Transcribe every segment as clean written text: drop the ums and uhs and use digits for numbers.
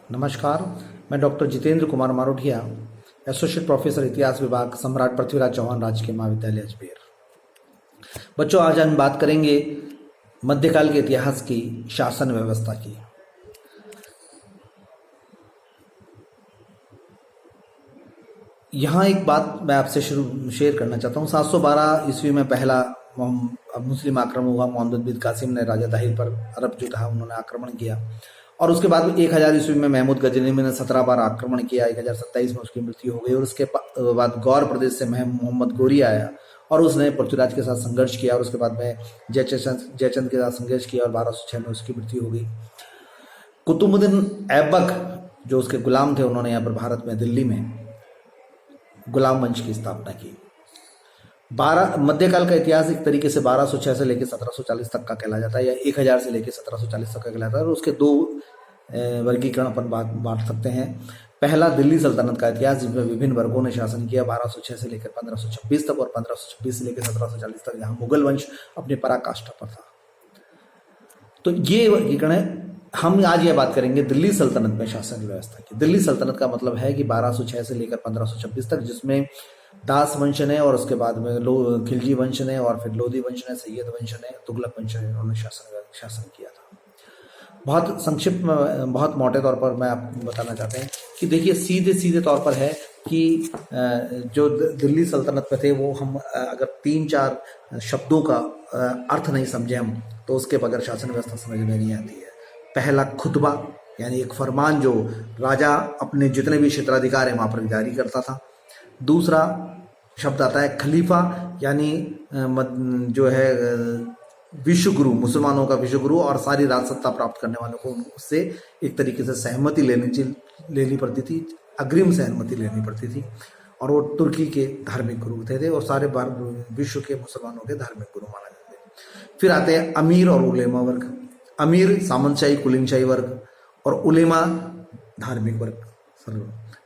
नमस्कार। मैं doctor Jitendra Kumar Marothia, associate professor इतिहास विभाग, सम्राट पृथ्वीराज चौहान राजकीय महाविद्यालय अजमेर। बच्चों, आज हम बात करेंगे मध्यकाल के इतिहास की शासन व्यवस्था की। यहाँ एक बात मैं आपसे शेयर करना चाहता हूँ। 712 ईस्वी में पहला मुस्लिम आक्रमण हुआ। मोहम्मद बिन कासिम ने राजा दाहिर पर अरब जो था उन्होंने आक्रमण किया, और उसके बाद 1000 ईस्वी में महमूद गजनवी ने 17 बार आक्रमण किया। 1027 में उसकी मृत्यु हो गई, और उसके बाद गौर प्रदेश से मोहम्मद गोरी आया और उसने पृथ्वीराज के साथ संघर्ष किया, और उसके बाद में जयचंद के साथ संघर्ष किया, और 1206 में उसकी मृत्यु हो गई। कुतुबुद्दीन ऐबक जो उसके गुलाम थे, उन्होंने यहाँ पर भारत में दिल्ली में गुलाम वंश की स्थापना की। मध्यकाल का इतिहास एक तरीके से 1206 से लेकर 1740 तक का कहला जाता है, या 1000 से लेकर 1740 तक का कहलाता है। और उसके दो वर्गीकरण अपन बांट सकते हैं। पहला दिल्ली सल्तनत का इतिहास, जिसमें विभिन्न वर्गों ने शासन किया 1206 से लेकर 1526 तक, और 1526 से लेकर 1740 तक, जहां मुगल वंश अपनी पराकाष्ठा पर था। तो ये वर्गीकरण है। हम आज ये बात करेंगे दिल्ली सल्तनत में शासन व्यवस्था की। दिल्ली सल्तनत का मतलब है कि 1206 से लेकर 1526 तक, जिसमें दास वंश ने, और उसके बाद में खिलजी वंश ने, और फिर लोधी वंश ने, सैयद वंश ने, तुगलक वंश ने, उन्होंने शासन किया था। बहुत संक्षिप्त में, बहुत मोटे तौर पर मैं आपको बताना चाहते हैं कि देखिए, सीधे तौर पर है कि जो दिल्ली सल्तनत में थे, वो हम अगर 3-4 शब्दों का अर्थ नहीं समझे हम, तो उसके बगैर शासन व्यवस्था समझ में नहीं आती है। पहला खुतबा, यानी एक फरमान जो राजा अपने जितने भी क्षेत्राधिकार है वहां पर जारी करता था। दूसरा शब्द आता है खलीफा, यानी जो है विश्व गुरु, मुसलमानों का विश्व गुरु, और सारी राजसत्ता प्राप्त करने वालों को उससे एक तरीके से सहमति लेनी पड़ती थी, अग्रिम सहमति लेनी पड़ती थी। और वो तुर्की के धार्मिक गुरु थे और सारे विश्व के मुसलमानों के धार्मिक गुरु माना जाते हैं। फिर आते हैं अमीर और उलेमा वर्ग। अमीर सामंतशाही कुलीनशाही वर्ग, और उलेमा धार्मिक वर्ग।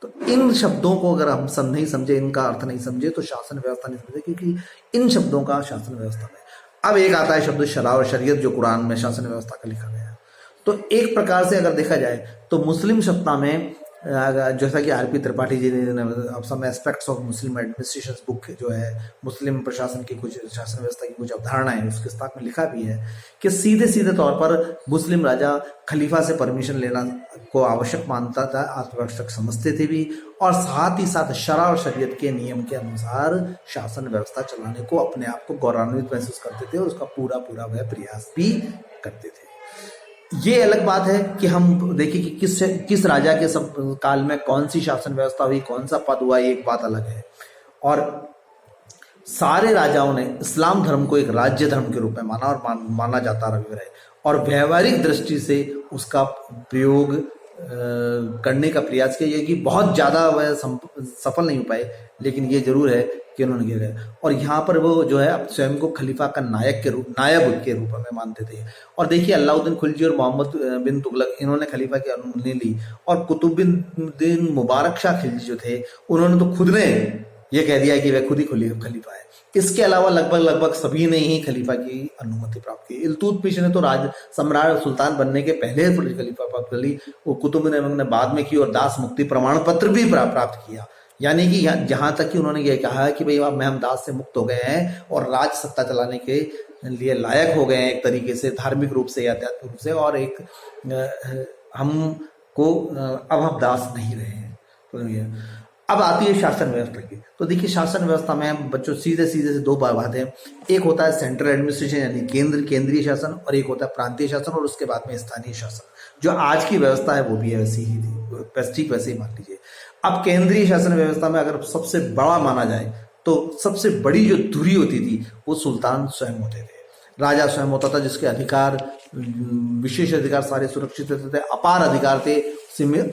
तो इन शब्दों को अगर हम नहीं समझे, इनका अर्थ नहीं समझे, तो शासन व्यवस्था नहीं समझे, क्योंकि इन शब्दों का शासन व्यवस्था में। अब एक आता है शब्द शरा और शरीयत, जो कुरान में शासन व्यवस्था का लिखा गया है। तो एक प्रकार से अगर देखा जाए तो मुस्लिम सत्ता में, जैसा कि आरपी त्रिपाठी जी ने some aspects of Muslim administration book जो है, मुस्लिम प्रशासन की कुछ शासन व्यवस्था की कुछ अवधारणाएं उसके साथ में लिखा भी है कि सीधे तौर पर मुस्लिम राजा खलीफा से परमिशन लेना को आवश्यक मानता था, आवश्यक समझते थे भी, और साथ ही साथ शरा और शरीयत के नियम के अनुसार शासन व्यवस्था चलाने को अपने आप को गौरवान्वित महसूस करते थे, और उसका पूरा वह प्रयास भी करते थे। ये अलग बात है कि हम देखिए कि किस राजा के सब काल में कौन सी शासन व्यवस्था हुई, कौन सा पद हुआ, एक बात अलग है। और सारे राजाओं ने इस्लाम धर्म को एक राज्य धर्म के रूप में माना, और माना जाता रहा है, और व्यवहारिक दृष्टि से उसका प्रयोग करने का प्रयास किया। कि बहुत ज्यादा वह सफल नहीं हो पाए, लेकिन ये जरूर है कि उन्होंने किया। और यहाँ पर वो जो है स्वयं को खलीफा का नायब के रूप में मानते थे। और देखिए, अलाउद्दीन खिलजी और मोहम्मद बिन तुगलक, इन्होंने खलीफा की अनुमति ली, और कुतुबुद्दीन मुबारक शाह खिलजी जो थे, उन्होंने तो खुद ने ये कह दिया कि वह खुद ही खलीफा है। इसके अलावा लगभग सभी ने ही खलीफा की अनुमति प्राप्त की। इल्तुतमिश ने तो राज सम्राट सुल्तान बनने के पहले खलीफा प्राप्त कर ली, वो कुतुबुद्दीन ऐबक ने बाद में की, और दास मुक्ति प्रमाण पत्र भी प्राप्त किया। यानी कि जहां तक कि उन्होंने ये कहा है कि भाई अब हम दास से मुक्त हो गए हैं और राज सत्ता चलाने के लिए लायक हो गए हैं, एक तरीके से धार्मिक रूप से या आध्यात्मिक रूप से, और एक हमको अब हम दास नहीं रहे हैं। तो अब आती है शासन व्यवस्था की। तो देखिए, शासन व्यवस्था में हम बच्चों सीधे से दो बात है। एक होता है सेंट्रल एडमिनिस्ट्रेशन, यानी केंद्रीय शासन, और एक होता है प्रांतीय शासन, और उसके बाद में स्थानीय शासन। जो आज की व्यवस्था है वो भी वैसी ही थी, ठीक वैसे ही मान लीजिए। अब केंद्रीय शासन व्यवस्था में अगर सबसे बड़ा माना जाए, तो सबसे बड़ी जो धुरी होती थी वो सुल्तान स्वयं होते थे। राजा स्वयं होता था, जिसके अधिकार, विशेष अधिकार सारे सुरक्षित होते थे, अपार अधिकार थे,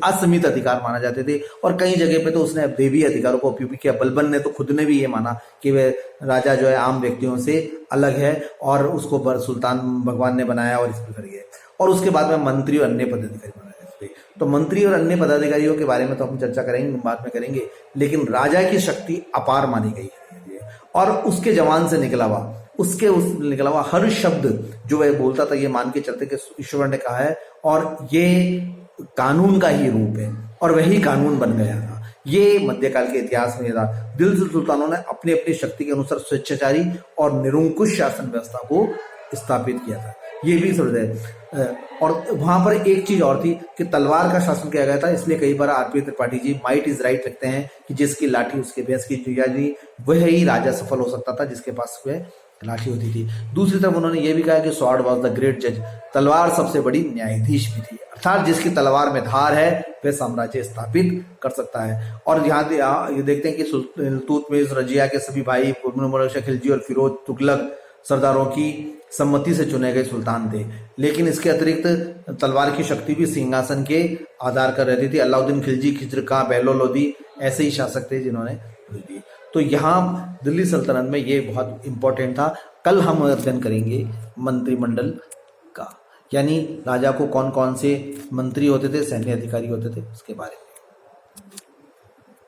असीमित अधिकार माना जाते थे। और कई जगह पे तो उसने देवी अधिकारों को उपयोग किया। बलबन ने तो खुद ने भी ये माना कि वह राजा जो है आम व्यक्तियों से अलग है, और उसको सुल्तान भगवान ने बनाया, और इस प्रकार ये। और उसके बाद में मंत्री और अन्य पदाधिकारी बनाए जाते थे। तो मंत्री और अन्य पदाधिकारियों के बारे में तो हम चर्चा करेंगे, बाद में करेंगे, लेकिन राजा की शक्ति अपार मानी गई है। और उसके जवान से निकला हुआ हर शब्द जो वह बोलता था, ये मान के चलते कि ईश्वर ने कहा है, और ये कानून का ही रूप है और वही कानून बन गया था। ये मध्यकाल के इतिहास में था। दिल्ली सुल्तानों ने अपनी अपनी शक्ति के अनुसार स्वेच्छाचारी और निरंकुश शासन व्यवस्था को स्थापित किया था। ये भी समझे। और वहां पर एक चीज और थी कि तलवार का शासन किया गया था, इसलिए कई बार RP Tripathi ji might is right लिखते हैं कि जिसकी लाठी उसके भैंस की जुआरी, वह ही राजा सफल हो सकता था जिसके पास वह लाठी होती थी। दूसरी तरफ उन्होंने ये भी कहा कि स्वॉर्ड वॉज द ग्रेट जज, तलवार सबसे बड़ी न्यायाधीश भी थी, अर्थात जिसकी तलवार में धार है वह साम्राज्य स्थापित कर सकता है। और यहाँ ये देखते हैं कि इल्तुतमिश, रजिया के सभी भाई, मुर्शद खिलजी और फिरोज तुगलक सरदारों की सम्मति से चुने गए सुल्तान थे। लेकिन इसके अतिरिक्त तलवार की शक्ति भी सिंहासन के आधार कर रहती थी। अलाउद्दीन खिलजी, खिजर खां, बहलोल लोदी ऐसे ही शासक थे जिन्होंने दी। तो यहाँ दिल्ली सल्तनत में ये बहुत इंपॉर्टेंट था। कल हम अध्ययन करेंगे मंत्रिमंडल का, यानी राजा को कौन कौन से मंत्री होते थे, सैन्य अधिकारी होते थे, उसके बारे में।